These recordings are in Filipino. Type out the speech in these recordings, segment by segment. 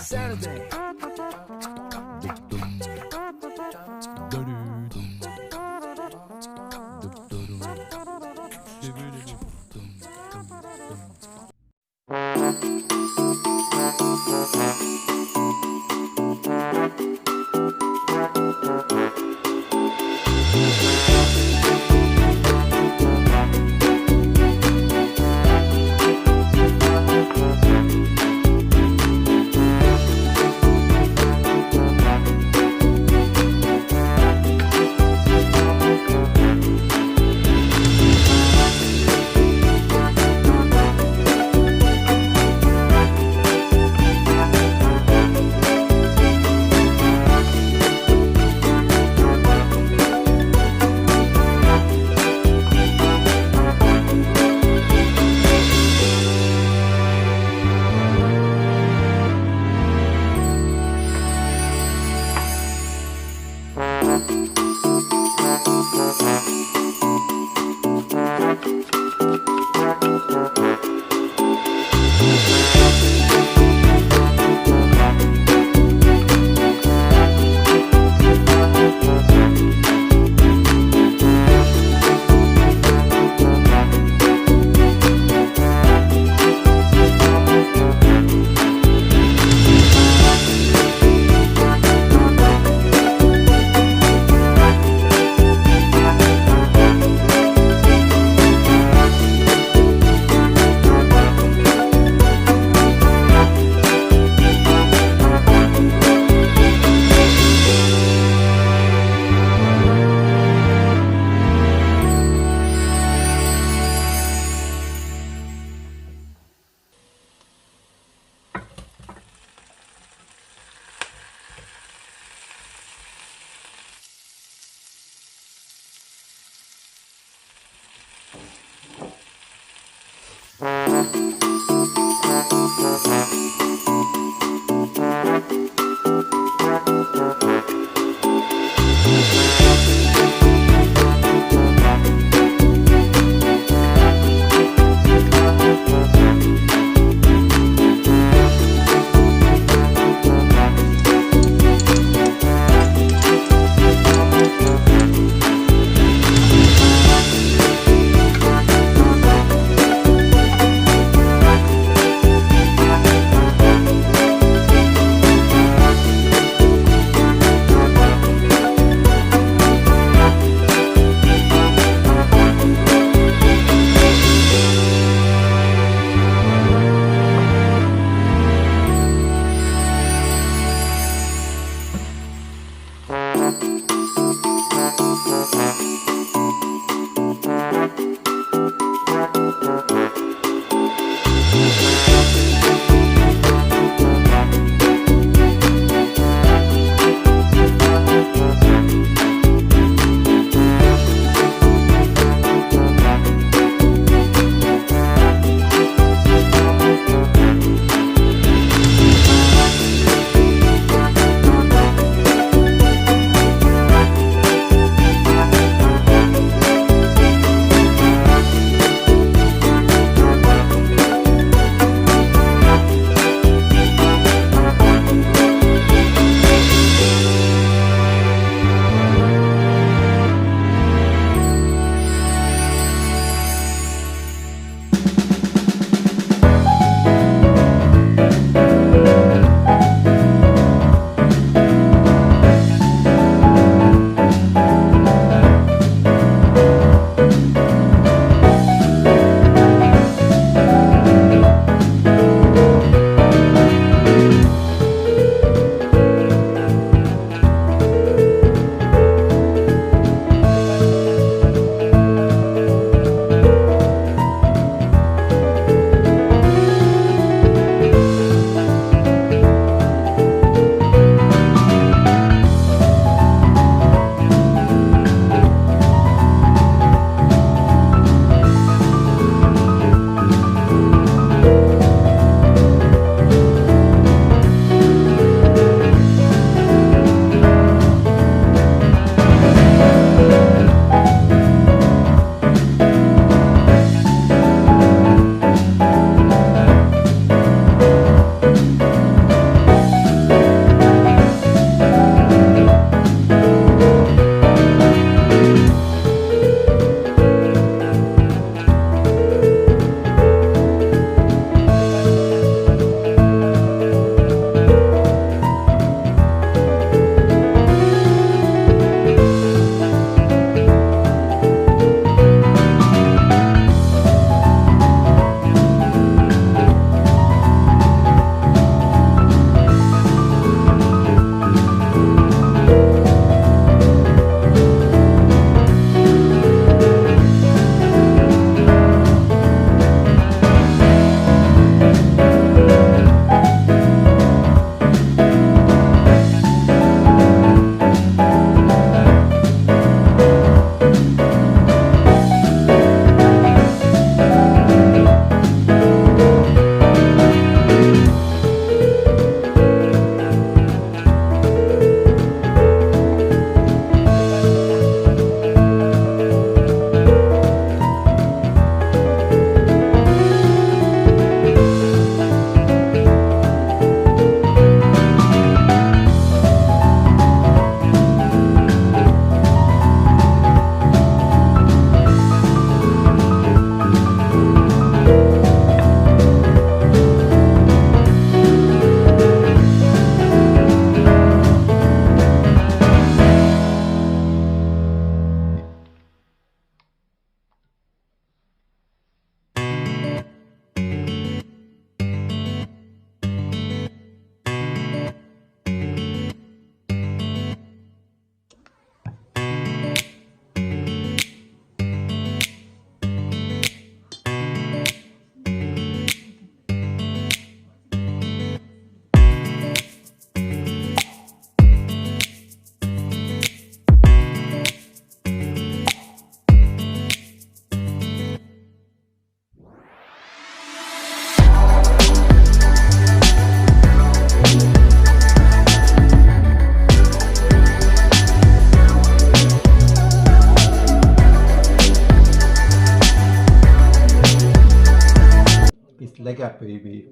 Saturday. got, baby.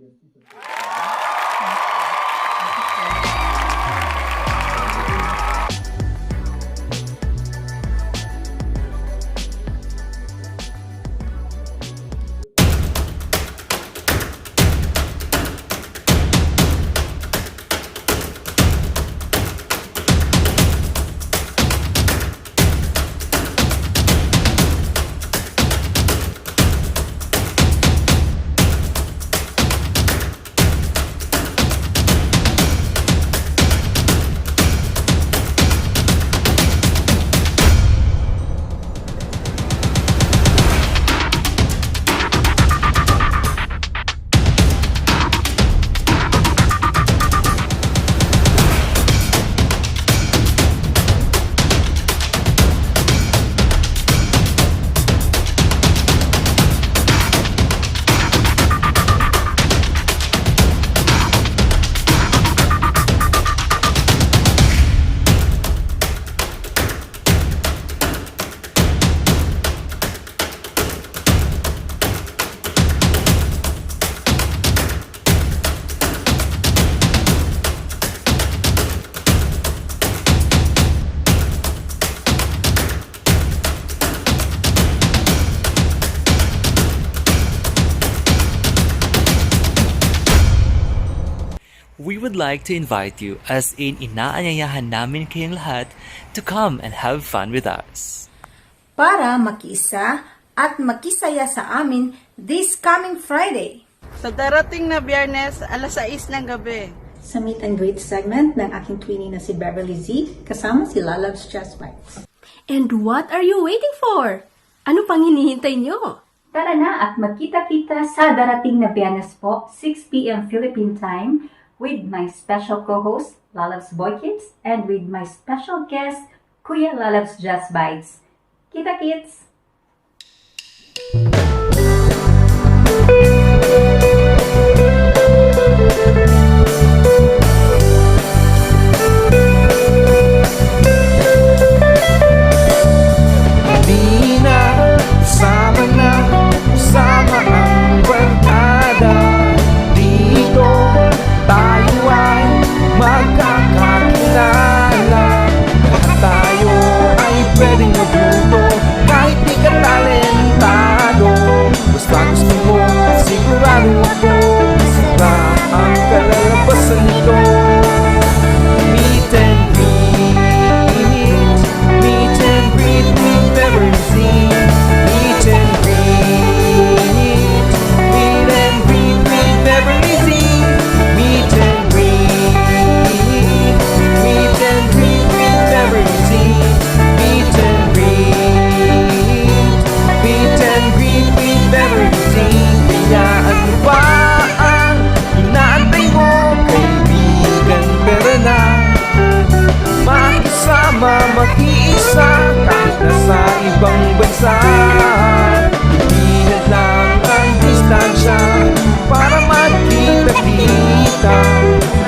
We would like to invite you, as in inaanyayahan namin kayong lahat, to come and have fun with us. Para makiisa at makisaya sa amin this coming Friday. Sa darating na Biyernes, alas 6 ng gabi. Sa meet and greet segment ng aking twinning na si Beverly Z, kasama si Lalab's Just Bites. And what are you waiting for? Ano pang hinihintay nyo? Tara na at magkita-kita sa darating na Biyernes po, 6 p.m. Philippine time, with my special co-host, Lalab's Boy Kids, and with my special guest, Kuya Lalab's Just Bites. Kita kids! Di na, sama ang barkada. Dito tayo ay magkakakilala. At tayo ay pwedeng magluto kahit di ka talentado. Basta gusto mo, sigurado ako, masarap ang kalalabasan nito. Meet and greet, meet and greet with Beverly Z. Meet and greet, meet and greet with Beverly Z. Meet and greet, meet and greet with Beverly Z. Meet and greet, meet and greet with Beverly Z. Kaya ano ba ang inaantay mo, kaibigan? Pero na makisama, makiisa kahit nasa ibang bansa. Hinad lang ang distansya para magkita-kita.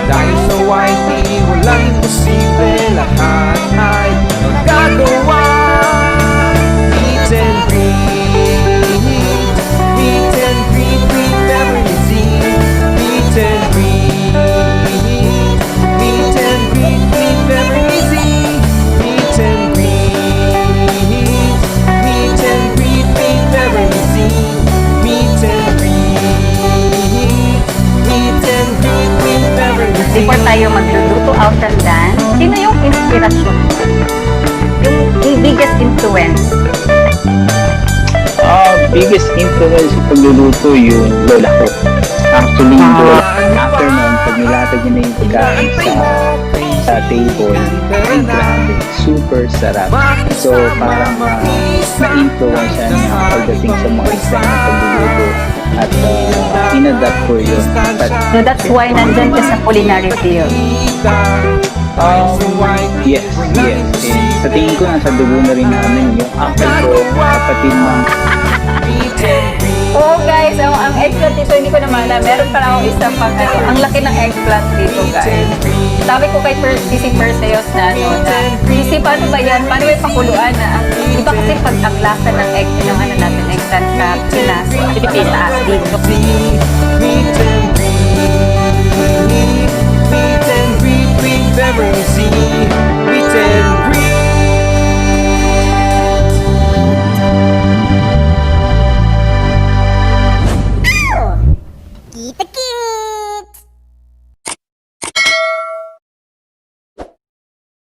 Dahil sa YT, walang imposible, lahat ay magagawa. Meet and greet, meet and greet with Beverly Z. Meet and greet, meet and greet with Beverly Z. Meet and greet, meet and greet with Beverly Z. Meet and greet, meet and greet with Beverly Z. Before tayo magluluto out and dance, sino yung inspirasyon mo? Yung biggest influence? Biggest influence sa pagluluto yung lola ko. Actually, yung lola, after nun, pag nilatag niya na yung pagkain sa table, ay grabe, super sarap. So, parang na-influence siya niya pagdating sa mga isang na pagluluto. At in-adapt ko yun. So that's why nandun ka sa culinary field. Yes. Sa tingin ko, nasa dugo na rin namin yung uncle ko, kapatid ng Oo guys, ang eggplant dito, hindi ko naman na meron pa akong isang pang ano. Ang laki ng eggplant dito guys. Sabi ko kay Sisi Perseus na ano na, Sisi, paano ba yan? Paano may pakuluan na? Iba kasi pag ang lasa ng egg, ng ano natin, eggplant sa Pinas, Pilipinas, dito. Meet and greet, meet and greet with Beverly Z.